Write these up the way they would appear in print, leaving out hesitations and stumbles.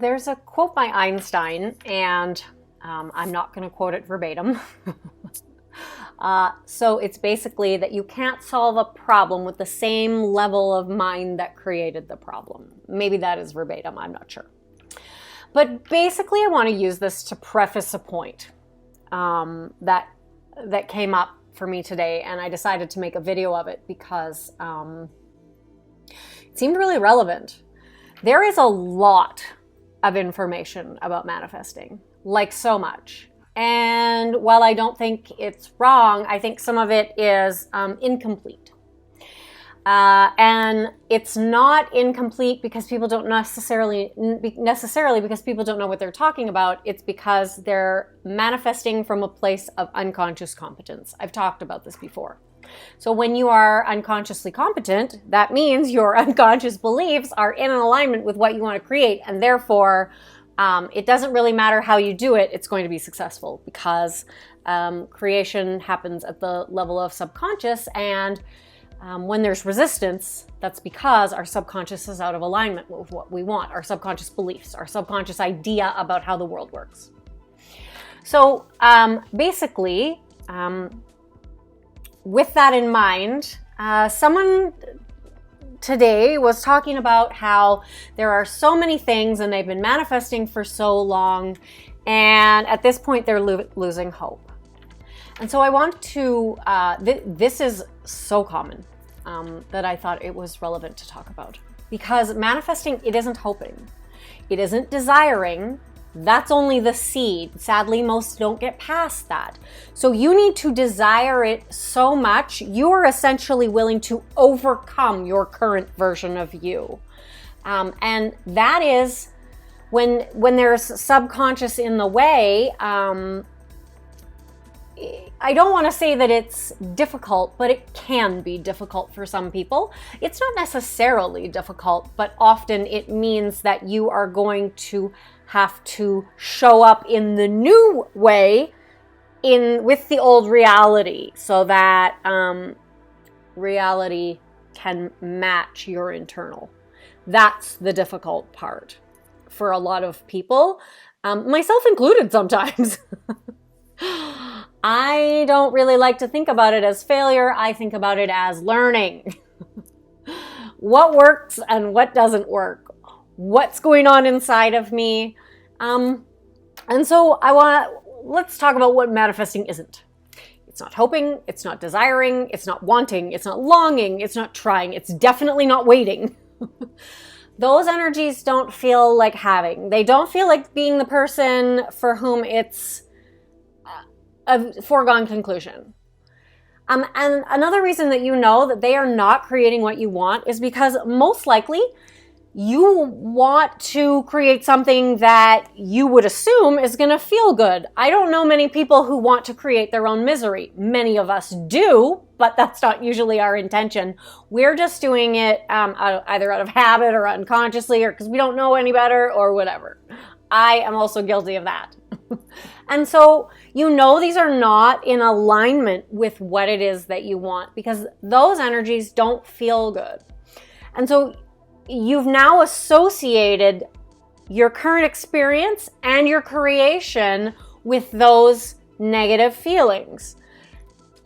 There's a quote by Einstein, and I'm not going to quote it verbatim. So it's basically that you can't solve a problem with the same level of mind that created the problem. Maybe that is verbatim, I'm not sure. But basically I want to use this to preface a point that came up for me today, and I decided to make a video of it because it seemed really relevant. There is a lot of information about manifesting, like so much. And while I don't think it's wrong, I think some of it is incomplete. And it's not incomplete because people don't necessarily because people don't know what they're talking about. It's because they're manifesting from a place of unconscious competence. I've talked about this before. So when you are unconsciously competent, that means your unconscious beliefs are in alignment with what you want to create, and therefore it doesn't really matter how you do it, it's going to be successful because creation happens at the level of subconscious, and when there's resistance, that's because our subconscious is out of alignment with what we want, our subconscious beliefs, our subconscious idea about how the world works. So basically, with that in mind, someone today was talking about how there are so many things and they've been manifesting for so long, and at this point they're losing hope. And so I want to, this is so common that I thought it was relevant to talk about. Because manifesting, it isn't hoping. It isn't desiring. That's only the seed. Sadly, most don't get past that. So you need to desire it so much, you're essentially willing to overcome your current version of you. And that is when there's subconscious in the way. I don't want to say that it's difficult, but it can be difficult for some people. It's not necessarily difficult, but often it means that you are going to have to show up in the new way with the old reality so that reality can match your internal. That's the difficult part for a lot of people, myself included sometimes. I don't really like to think about it as failure. I think about it as learning. What works and what doesn't work. What's going on inside of me. And so let's talk about what manifesting isn't. It's not hoping, it's not desiring, it's not wanting, it's not longing, it's not trying, it's definitely not waiting. Those energies don't feel like having. They don't feel like being the person for whom it's a foregone conclusion. And another reason that you know that they are not creating what you want is because most likely you want to create something that you would assume is going to feel good. I don't know many people who want to create their own misery. Many of us do, but that's not usually our intention. We're just doing it either out of habit or unconsciously, or because we don't know any better or whatever. I am also guilty of that. And so you know these are not in alignment with what it is that you want because those energies don't feel good. And so you've now associated your current experience and your creation with those negative feelings.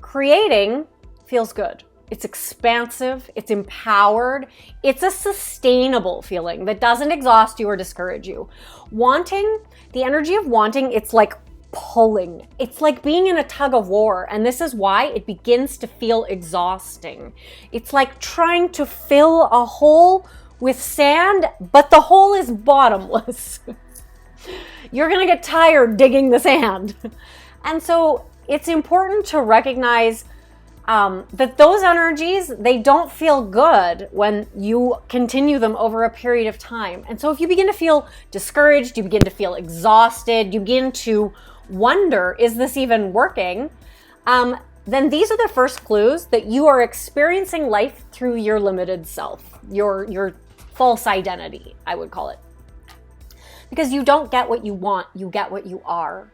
Creating feels good. It's expansive, it's empowered, it's a sustainable feeling that doesn't exhaust you or discourage you. Wanting, the energy of wanting, it's like pulling. It's like being in a tug of war, and this is why it begins to feel exhausting. It's like trying to fill a hole with sand, but the hole is bottomless. You're gonna get tired digging the sand. And so it's important to recognize that those energies, they don't feel good when you continue them over a period of time. And so if you begin to feel discouraged, you begin to feel exhausted, you begin to wonder, is this even working? Then these are the first clues that you are experiencing life through your limited self, your false identity, I would call it. Because you don't get what you want, you get what you are.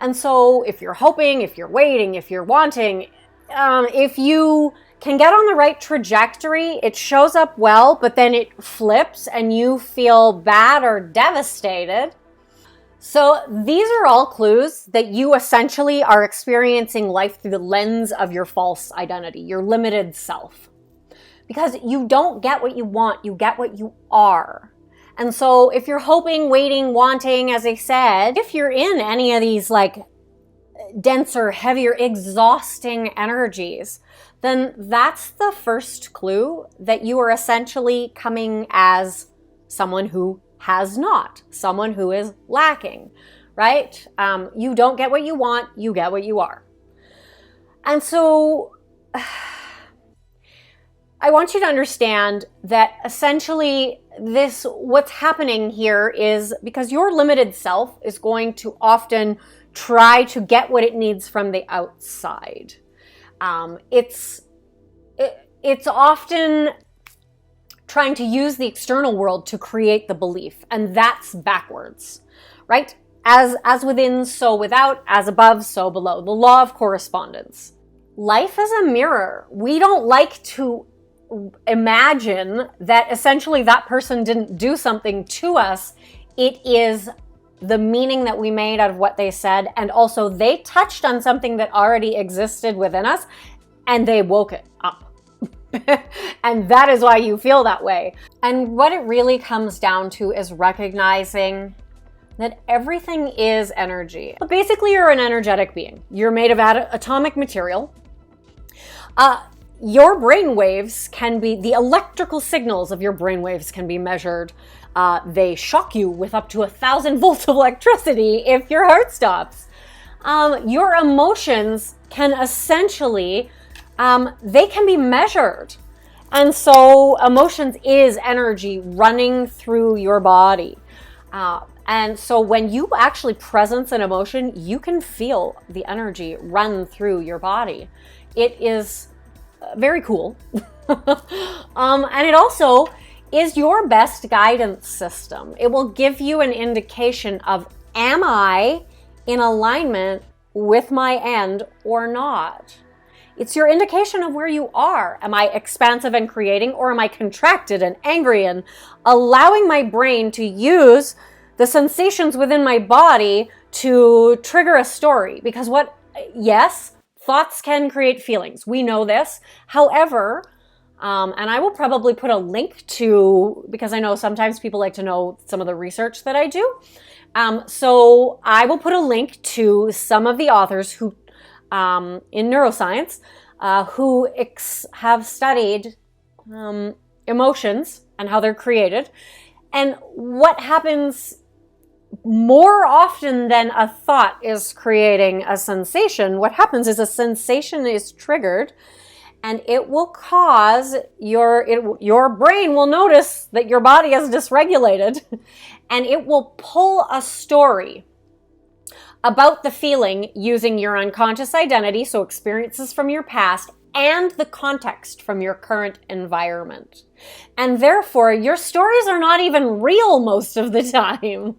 And so if you're hoping, if you're waiting, if you're wanting, if you can get on the right trajectory. It shows up well, but then it flips and you feel bad or devastated. So these are all clues that you essentially are experiencing life through the lens of your false identity, your limited self. Because you don't get what you want, you get what you are. And so if you're hoping, waiting, wanting, as I said, if you're in any of these like denser, heavier, exhausting energies, then that's the first clue that you are essentially coming as someone who has not, someone who is lacking, right? You don't get what you want, you get what you are. And so I want you to understand that essentially what's happening here is because your limited self is going to often try to get what it needs from the outside. It's often trying to use the external world to create the belief, and that's backwards, right? As within, so without, as above, so below. The law of correspondence. Life is a mirror. We don't like to imagine that essentially that person didn't do something to us. It is the meaning that we made out of what they said, and also they touched on something that already existed within us and they woke it up. And that is why you feel that way. And what it really comes down to is recognizing that everything is energy. Basically, you're an energetic being. You're made of atomic material. Your brain waves can be, the electrical signals of your brain waves can be measured. They shock you with up to 1,000 volts of electricity if your heart stops. Your emotions can essentially, they can be measured. And so emotions is energy running through your body. And so when you actually presence an emotion, you can feel the energy run through your body. It is very cool. And it also is your best guidance system. It will give you an indication of, am I in alignment with my end or not? It's your indication of where you are. Am I expansive and creating, or am I contracted and angry and allowing my brain to use the sensations within my body to trigger a story? Because yes, thoughts can create feelings. We know this. However, and I will probably put a link to, because I know sometimes people like to know some of the research that I do. So I will put a link to some of the authors who, in neuroscience, who have studied emotions and how they're created. And what happens more often than a thought is creating a sensation, what happens is a sensation is triggered, and it will cause your brain will notice that your body is dysregulated, and it will pull a story about the feeling using your unconscious identity, so experiences from your past, and the context from your current environment. And therefore, your stories are not even real most of the time.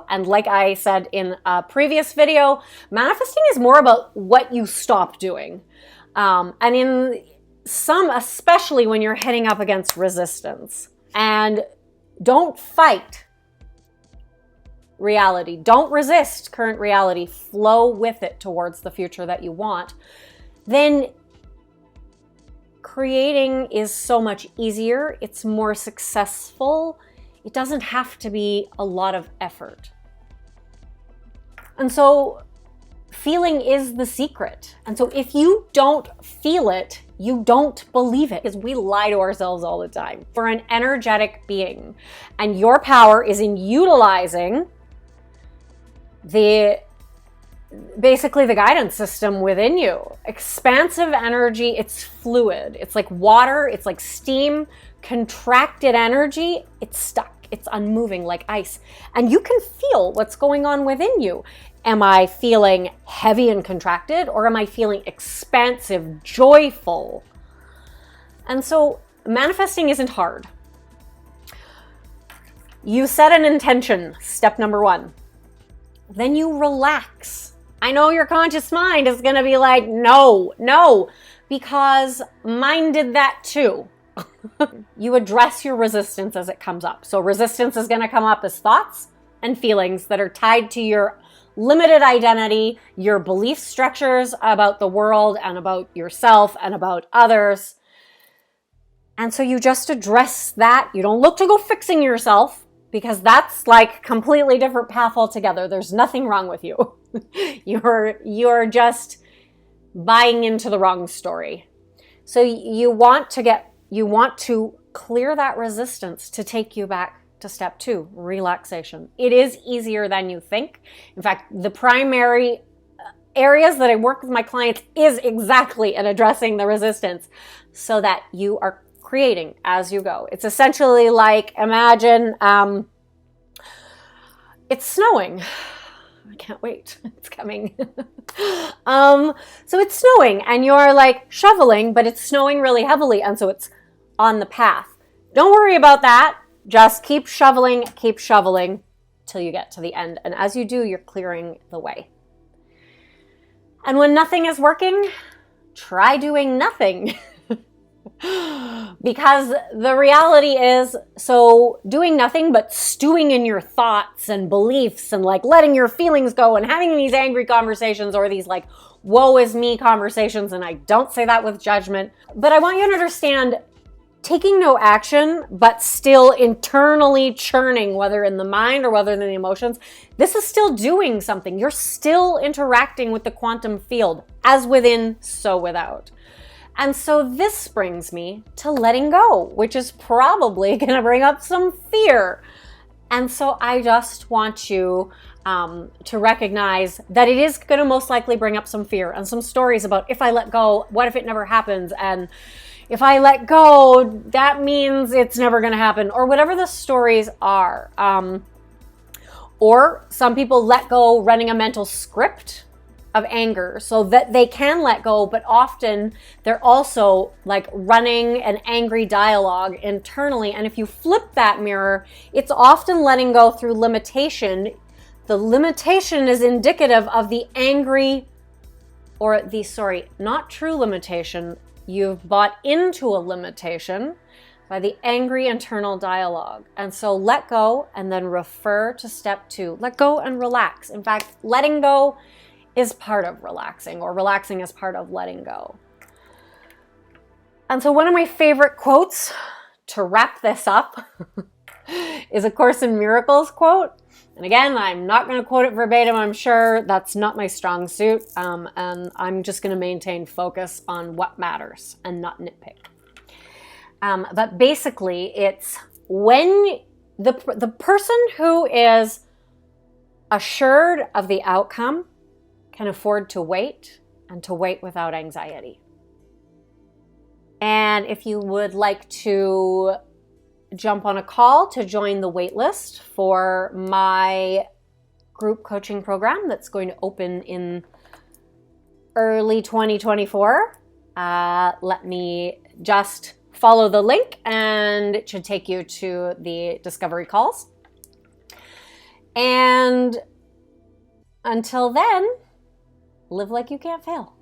And like I said in a previous video, manifesting is more about what you stop doing. And in some, especially when you're heading up against resistance. And don't fight reality. Don't resist current reality. Flow with it towards the future that you want. Then creating is so much easier. It's more successful. It doesn't have to be a lot of effort. And so feeling is the secret. And so if you don't feel it, you don't believe it, because we lie to ourselves all the time. We're an energetic being, and your power is in utilizing basically the guidance system within you. Expansive energy, it's fluid. It's like water, it's like steam. Contracted energy, it's stuck. It's unmoving like ice. And you can feel what's going on within you. Am I feeling heavy and contracted, or am I feeling expansive, joyful? And so manifesting isn't hard. You set an intention, step number 1. Then you relax. I know your conscious mind is going to be like, no. because mine did that too. You address your resistance as it comes up. So resistance is going to come up as thoughts and feelings that are tied to your limited identity, your belief structures about the world and about yourself and about others. And so you just address that. You don't look to go fixing yourself, because that's like completely different path altogether. There's nothing wrong with you. You're just buying into the wrong story. So you want to clear that resistance to take you back to step 2, relaxation. It is easier than you think. In fact, the primary areas that I work with my clients is exactly in addressing the resistance so that you are creating as you go. It's essentially like, imagine it's snowing. I can't wait. It's coming. So it's snowing and you're like shoveling, but it's snowing really heavily. And so it's on the path. Don't worry about that. Just keep shoveling till you get to the end. And as you do, you're clearing the way. And when nothing is working, try doing nothing. Because the reality is, so doing nothing but stewing in your thoughts and beliefs and like letting your feelings go and having these angry conversations or these like woe is me conversations, and I don't say that with judgment, but I want you to understand, taking no action but still internally churning, whether in the mind or whether in the emotions, this is still doing something. You're still interacting with the quantum field, as within, so without. And so this brings me to letting go, which is probably going to bring up some fear. And so I just want you to recognize that it is going to most likely bring up some fear and some stories about, if I let go, what if it never happens? And if I let go, that means it's never going to happen, or whatever the stories are. Or some people let go running a mental script of anger so that they can let go, but often they're also like running an angry dialogue internally. And if you flip that mirror, it's often letting go through limitation. The limitation is indicative of the angry, or not true limitation. You've bought into a limitation by the angry internal dialogue. And so let go and then refer to step 2. Let go and relax. In fact, letting go is part of relaxing, or relaxing is part of letting go. And so one of my favorite quotes to wrap this up is a Course in Miracles quote. And again, I'm not going to quote it verbatim. I'm sure that's not my strong suit. And I'm just going to maintain focus on what matters and not nitpick. But basically, it's when the person who is assured of the outcome can afford to wait, and to wait without anxiety. And if you would like to jump on a call to join the wait list for my group coaching program that's going to open in early 2024, let me just follow the link and it should take you to the discovery calls. And until then, live like you can't fail.